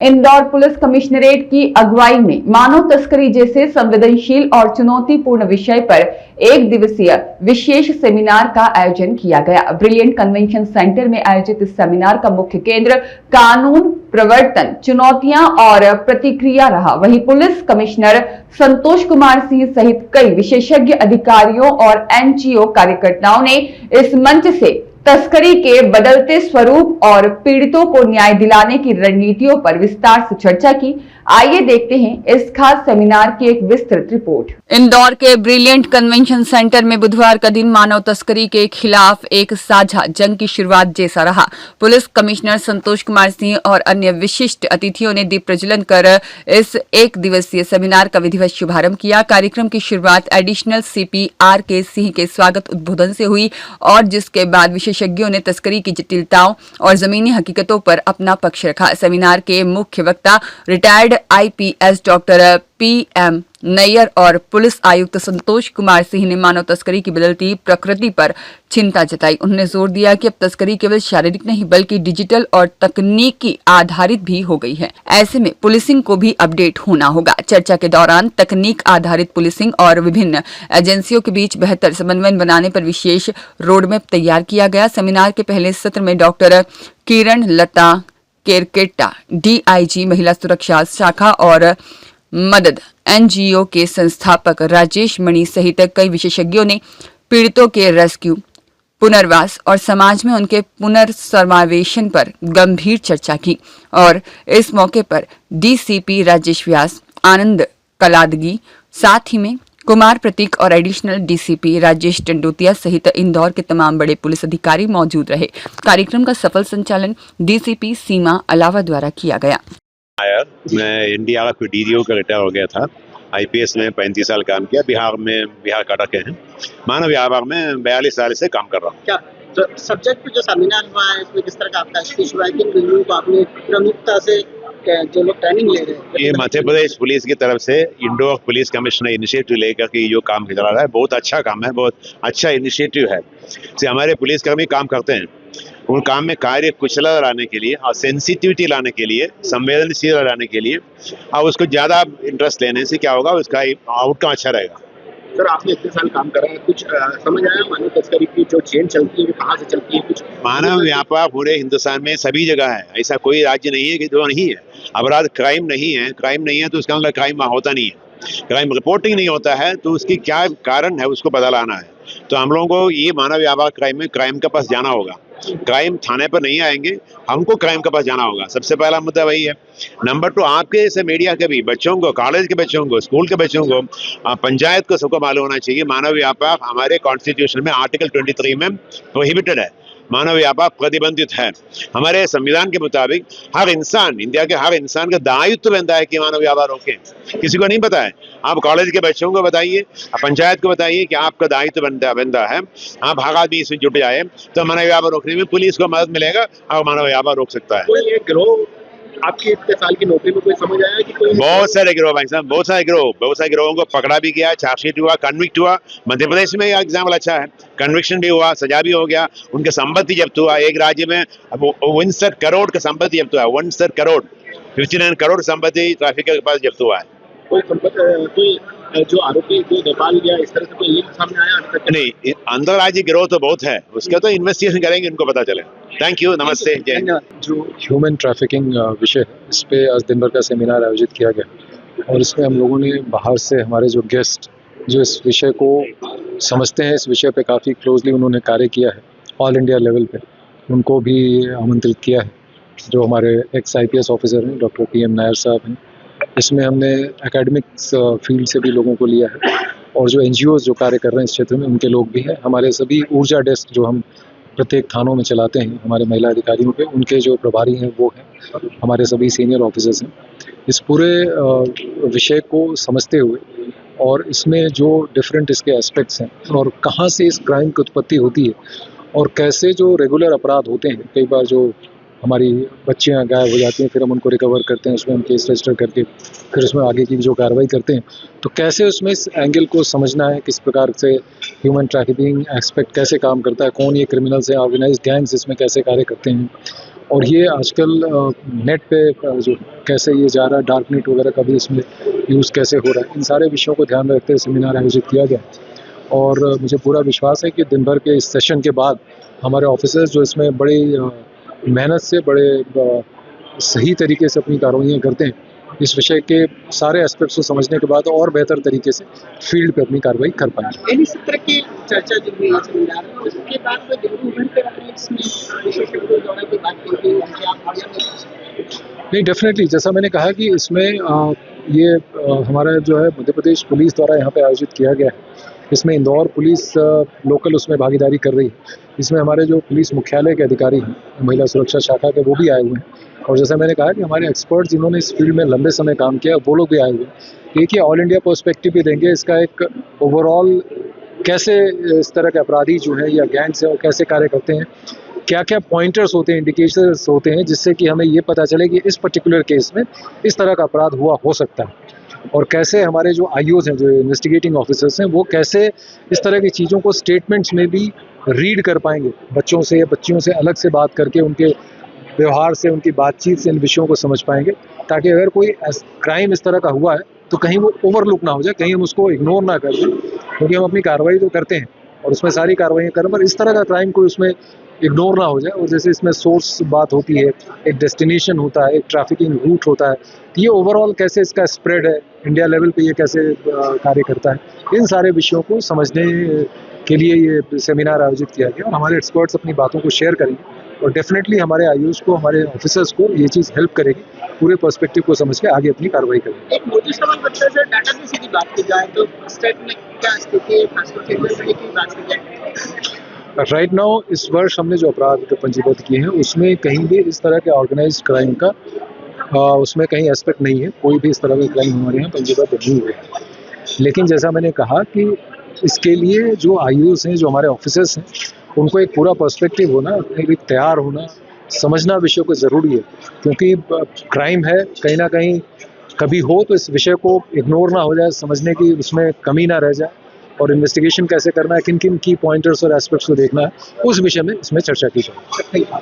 Indore police commissionerate की अगुवाई में मानव तस्करी जैसे संवेदनशील और चुनौतीपूर्ण विषय पर एक दिवसीय विशेष सेमिनार का आयोजन किया गया। ब्रिलियंट कन्वेंशन सेंटर में आयोजित इस सेमिनार का मुख्य केंद्र कानून प्रवर्तन, चुनौतियां और प्रतिक्रिया रहा। वहीं पुलिस कमिश्नर संतोष कुमार सिंह सहित कई विशेषज्ञ अधिकारियों और एनजीओ कार्यकर्ताओं ने इस मंच से तस्करी के बदलते स्वरूप और पीड़ितों को न्याय दिलाने की रणनीतियों पर विस्तार से चर्चा की। आइए देखते हैं इस खास सेमिनार की एक विस्तृत रिपोर्ट। इंदौर के ब्रिलियंट कन्वेंशन सेंटर में बुधवार का दिन मानव तस्करी के खिलाफ एक साझा जंग की शुरुआत जैसा रहा। पुलिस कमिश्नर संतोष कुमार सिंह और अन्य विशिष्ट अतिथियों ने दीप प्रज्वलन कर इस एक दिवसीय सेमिनार का विधिवत शुभारंभ किया। कार्यक्रम की शुरुआत एडिशनल सीपी आर.के. सिंह के स्वागत उद्बोधन से हुई और जिसके बाद विशेषज्ञों ने तस्करी की जटिलताओं और जमीनी हकीकतों पर अपना पक्ष रखा। सेमिनार के मुख्य वक्ता retired IPS doctor PM Nayyar और पुलिस आयुक्त संतोष कुमार सिंह ने मानव तस्करी की बदलती प्रकृति पर चिंता जताई। उन्होंने जोर दिया कि अब तस्करी केवल शारीरिक नहीं बल्कि डिजिटल और तकनीकी आधारित भी हो गई है। ऐसे में पुलिसिंग को भी अपडेट होना होगा। चर्चा के दौरान तकनीक आधारित पुलिसिंग और विभिन्न एजेंसियों के बीच बेहतर समन्वय बनाने पर विशेष रोडमैप तैयार किया गया। सेमिनार के पहले सत्र में डॉक्टर किरण लता केरकेट्टा, डीआईजी महिला सुरक्षा शाखा और मदद एनजीओ के संस्थापक राजेश मणि सहित कई विशेषज्ञों ने पीड़ितों के रेस्क्यू, पुनर्वास और समाज में उनके पुनर्समावेशन पर गंभीर चर्चा की। और इस मौके पर डीसीपी राजेश व्यास, आनंद कलादगी, साथ ही में कुमार प्रतीक और एडिशनल डीसीपी राजेश टंडोतिया सहित इंदौर के तमाम बड़े पुलिस अधिकारी मौजूद रहे। कार्यक्रम का सफल संचालन डीसीपी सीमा अलावा द्वारा किया गया। मैं एनडीआरएफ डीडीओ का रिटायर हो गया था। आईपीएस में 35 साल काम किया। बिहार कर्नाटक के हैं। मानव व्यापार में 42 साल से काम कर रहा हूँ। क्या तो सब्जेक्ट पे जो सेमिनार हुआ है इसमें किस तरह का आपका स्पीच राइटिंग रिव्यू को आपने प्रमुखता से जो लोग ट्रेनिंग ले रहे हैं? ये मध्य प्रदेश पुलिस की तरफ से इंदौर पुलिस कमिश्नर इनिशिएटिव लेकर के जो काम चला रहा है, बहुत अच्छा काम है, बहुत अच्छा इनिशिएटिव है। हमारे पुलिसकर्मी काम करते हैं, उन काम में कार्य कुशलता लाने के लिए और सेंसिटिविटी लाने के लिए, संवेदनशीलता लाने के लिए, और उसको ज्यादा इंटरेस्ट लेने से क्या होगा, उसका आउटकम अच्छा रहेगा। सर, आपने इतने साल काम करा है, कुछ समझ आया मानव तस्करी की जो चेन चलती है कहाँ से चलती है? कुछ मानव व्यापार पूरे हिंदुस्तान में सभी जगह है। ऐसा कोई राज्य नहीं है कि जो नहीं है। अपराध क्राइम नहीं है तो उसका मतलब क्राइम होता नहीं है। क्राइम रिपोर्टिंग नहीं होता है तो उसकी क्या कारण है, उसको पता लाना है। तो हम लोगों को ये मानव व्यापार क्राइम में क्राइम के पास जाना होगा। क्राइम थाने पर नहीं आएंगे, हमको क्राइम के पास जाना होगा। सबसे पहला मुद्दा वही है। नंबर 2, आपके ऐसे मीडिया के भी बच्चों को, कॉलेज के बच्चों को, स्कूल के बच्चों को, पंचायत को सबको मालूम होना चाहिए मानव व्यापार हमारे कॉन्स्टिट्यूशन में आर्टिकल 23 में प्रोहिबिटेड है। मानव व्यापार प्रतिबंधित है। हमारे संविधान के मुताबिक हर इंसान, इंडिया के हर इंसान का दायित्व बनता है कि मानव व्यापार रोके। किसी को नहीं पता है। आप कॉलेज के बच्चों को बताइए, पंचायत को बताइए कि आपका दायित्व बनता है। आप हर आदमी इसमें जुट जाए तो मानव व्यापार रोकने में पुलिस को मदद मिलेगा और मानव व्यापार रोक सकता है। कोई एक गिरोह आपकी इतने साल की नौकरी में कोई समझ आया कि कोई? बहुत सारे गिरोह भाई साहब, बहुत सारे गिरोहों को पकड़ा भी गया, चार्जशीट हुआ, कन्विक्ट हुआ। मध्य प्रदेश में एग्जाम्पल अच्छा है, कन्विक्शन भी हुआ, सजा भी हो गया, उनके संपत्ति जब्त हुआ। एक राज्य में 69 करोड़ का संपत्ति जब्त हुआ है। 69 करोड़, 59 करोड़ संपत्ति ट्रैफिक के पास जब्त हुआ है। कोई जो आरोपी को नेपाल गया, इस तरह से कोई लिंक सामने आया? नहीं, अंतरराज्यीय गिरोह तो बहुत है, उसका तो इन्वेस्टिगेशन करेंगे, उनको पता चले। थैंक यू, नमस्ते, जय। जो ह्यूमन ट्रैफिकिंग विषय है, इस पे आज दिन भर का सेमिनार आयोजित किया गया और इसमें हम लोगों ने बाहर से हमारे जो गेस्ट जो इस विषय को समझते हैं, इस विषय पे काफ़ी क्लोजली उन्होंने कार्य किया है ऑल इंडिया लेवल पे, उनको भी आमंत्रित किया है। जो हमारे एक्स IPS ऑफिसर हैं डॉक्टर PM नायर साहब हैं, इसमें हमने एकेडमिक्स फील्ड से भी लोगों को लिया है और जो NGOs जो कार्य कर रहे हैं इस क्षेत्र में उनके लोग भी हैं। हमारे सभी ऊर्जा डेस्क जो हम प्रत्येक थानों में चलाते हैं हमारे महिला अधिकारियों पे, उनके जो प्रभारी हैं वो हैं, हमारे सभी सीनियर ऑफिसर्स हैं। इस पूरे विषय को समझते हुए और इसमें जो डिफरेंट इसके एस्पेक्ट्स हैं और कहाँ से इस क्राइम की उत्पत्ति होती है और कैसे जो रेगुलर अपराध होते हैं, कई बार जो हमारी बच्चियां गायब हो जाती हैं, फिर हम उनको रिकवर करते हैं, उसमें हम केस रजिस्टर करके फिर उसमें आगे की जो कार्रवाई करते हैं, तो कैसे उसमें इस एंगल को समझना है, किस प्रकार से ह्यूमन ट्रैफिकिंग एस्पेक्ट कैसे काम करता है, कौन ये क्रिमिनल्स है, ऑर्गेनाइज्ड गैंग्स इसमें कैसे कार्य करते हैं और ये आजकल नेट पे जो कैसे ये जा रहा है, डार्क नेट वगैरह का भी इसमें यूज़ कैसे हो रहा है, इन सारे विषयों को ध्यान में रखते हुए सेमिनार आयोजित किया गया। और मुझे पूरा विश्वास है कि दिन भर के इस सेशन के बाद हमारे ऑफिसर्स जो इसमें बड़ी मेहनत से बड़े सही तरीके से अपनी कार्रवाइयाँ करते हैं, इस विषय के सारे एस्पेक्ट्स को समझने के बाद और बेहतर तरीके से फील्ड पे अपनी कार्रवाई कर पाएंगे। यानी इस तरह की चर्चा जो हुई है सेमिनार में, उसके बाद कोई बिंदु उभर कर आपने इसमें विशेषज्ञों द्वारा की बात की थी कि आप आगे नहीं कर सकते? नहीं, डेफिनेटली जैसा मैंने कहा कि इसमें ये हमारा जो है मध्य प्रदेश पुलिस द्वारा यहाँ पे आयोजित किया गया है। इसमें इंदौर पुलिस लोकल उसमें भागीदारी कर रही है। इसमें हमारे जो पुलिस मुख्यालय के अधिकारी हैं, महिला सुरक्षा शाखा के, वो भी आए हुए हैं। और जैसा मैंने कहा कि हमारे एक्सपर्ट जिन्होंने इस फील्ड में लंबे समय काम किया, वो लोग भी आए हुए हैं। एक ये ऑल इंडिया पर्सपेक्टिव भी देंगे, इसका एक ओवरऑल कैसे इस तरह के अपराधी जो हैं या गैंग्स हैं वो कैसे कार्य करते हैं, क्या क्या पॉइंटर्स होते हैं, इंडिकेटर्स होते हैं, जिससे कि हमें ये पता चले कि इस पर्टिकुलर केस में इस तरह का अपराध हुआ हो सकता है। और कैसे हमारे जो आईओज़ हैं, जो इन्वेस्टिगेटिंग ऑफिसर्स हैं, वो कैसे इस तरह की चीज़ों को स्टेटमेंट्स में भी रीड कर पाएंगे, बच्चों से या बच्चियों से अलग से बात करके उनके व्यवहार से, उनकी बातचीत से इन विषयों को समझ पाएंगे, ताकि अगर कोई क्राइम इस तरह का हुआ है तो कहीं वो ओवरलुक ना हो जाए, कहीं हम उसको इग्नोर ना कर दें, क्योंकि हम अपनी कार्रवाई तो करते हैं और उसमें सारी कार्रवाइयाँ करें, पर इस तरह का क्राइम कोई उसमें इग्नोर ना हो जाए। और जैसे इसमें सोर्स बात होती है, एक डेस्टिनेशन होता है, एक ट्रैफिकिंग रूट होता है, तो ये ओवरऑल कैसे इसका स्प्रेड है, इंडिया लेवल पे ये कैसे कार्य करता है, इन सारे विषयों को समझने के लिए ये सेमिनार आयोजित किया गया। और हमारे एक्सपर्ट्स अपनी बातों को शेयर करेंगे और डेफिनेटली हमारे आईओज़ को, हमारे ऑफिसर्स को ये चीज़ हेल्प करेगी पूरे पर्सपेक्टिव को समझ के आगे अपनी कार्रवाई करेंगे। एक मोटी सवाल बच्चे से डाटा बेस की बात की जाए तो स्टेट में क्या स्थिति है, खासतौर से इंडस्ट्री की बात की जाए? राइट नाउ इस वर्ष हमने जो अपराध पंजीबद्ध किए हैं उसमें कहीं भी इस तरह के ऑर्गेनाइज्ड क्राइम का उसमें कहीं एस्पेक्ट नहीं है। कोई भी इस तरह का क्राइम हमारे यहाँ पंजीबद्ध नहीं हुए। लेकिन जैसा मैंने कहा कि इसके लिए जो आईओज़ हैं, जो हमारे ऑफिसर्स हैं, उनको एक पूरा पर्सपेक्टिव होना, एक तैयार होना, समझना विषय को ज़रूरी है, क्योंकि क्राइम है, कहीं ना कहीं कभी हो तो इस विषय को इग्नोर ना हो जाए, समझने की उसमें कमी ना रह जाए, और इन्वेस्टिगेशन कैसे करना है, किन किन की पॉइंटर्स और एस्पेक्ट्स को देखना है, उस विषय में इसमें चर्चा की जाए।